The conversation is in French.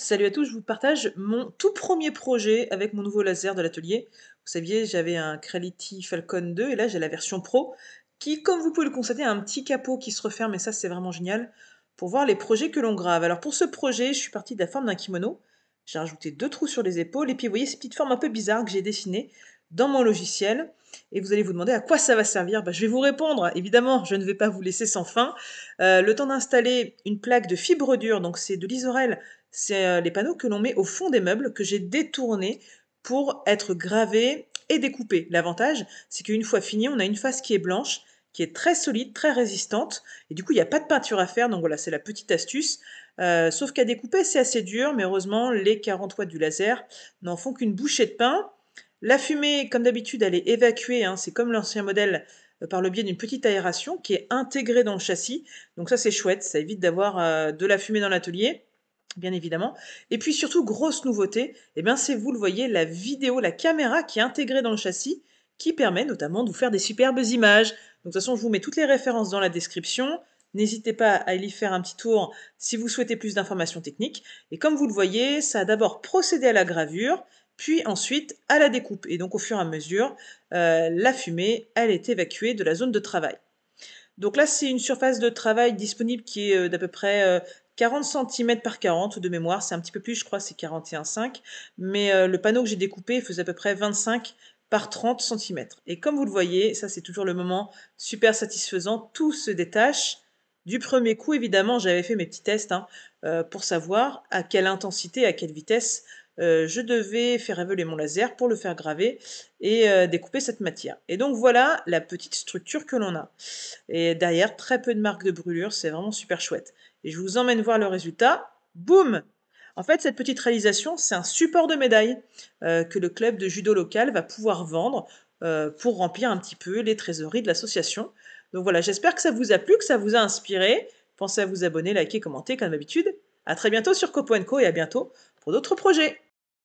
Salut à tous, je vous partage mon tout premier projet avec mon nouveau laser de l'atelier. Vous saviez, j'avais un Creality Falcon 2 et là j'ai la version Pro qui, comme vous pouvez le constater, a un petit capot qui se referme et ça c'est vraiment génial pour voir les projets que l'on grave. Alors pour ce projet, je suis partie de la forme d'un kimono. J'ai rajouté deux trous sur les épaules et puis vous voyez ces petites formes un peu bizarres que j'ai dessinées dans mon logiciel. Et vous allez vous demander à quoi ça va servir. Je vais vous répondre. Évidemment, je ne vais pas vous laisser sans fin. Le temps d'installer une plaque de fibre dure, donc c'est de l'Isorel, c'est, les panneaux que l'on met au fond des meubles, que j'ai détournés pour être gravés et découpés. L'avantage, c'est qu'une fois fini, on a une face qui est blanche, qui est très solide, très résistante et du coup, il y a pas de peinture à faire, donc voilà, c'est la petite astuce. Sauf qu'à découper, c'est assez dur, mais heureusement, les 40 watts du laser n'en font qu'une bouchée de pain. La fumée, comme d'habitude, elle est évacuée, hein, c'est comme l'ancien modèle, par le biais d'une petite aération qui est intégrée dans le châssis. Donc ça, c'est chouette, ça évite d'avoir, de la fumée dans l'atelier bien évidemment. Et puis surtout, grosse nouveauté, eh bien, c'est, vous le voyez, la vidéo, la caméra qui est intégrée dans le châssis, qui permet notamment de vous faire des superbes images. Donc, de toute façon, je vous mets toutes les références dans la description. N'hésitez pas à y faire un petit tour si vous souhaitez plus d'informations techniques. Et comme vous le voyez, ça a d'abord procédé à la gravure, puis ensuite à la découpe. Et donc, au fur et à mesure, la fumée, elle est évacuée de la zone de travail. Donc là, c'est une surface de travail disponible qui est d'à peu près 40 cm par 40 de mémoire. C'est un petit peu plus, je crois, c'est 41,5. Mais le panneau que j'ai découpé faisait à peu près 25 par 30 cm. Et comme vous le voyez, ça c'est toujours le moment super satisfaisant, tout se détache. Du premier coup, évidemment, j'avais fait mes petits tests hein, pour savoir à quelle intensité, à quelle vitesse je devais faire évoluer mon laser pour le faire graver et découper cette matière. Et donc voilà la petite structure que l'on a. Et derrière, très peu de marques de brûlure, c'est vraiment super chouette. Et je vous emmène voir le résultat. Boum! En fait, cette petite réalisation, c'est un support de médaille que le club de judo local va pouvoir vendre pour remplir un petit peu les trésoreries de l'association. Donc voilà, j'espère que ça vous a plu, que ça vous a inspiré. Pensez à vous abonner, liker, commenter comme d'habitude. À très bientôt sur Copo & Co et à bientôt pour d'autres projets.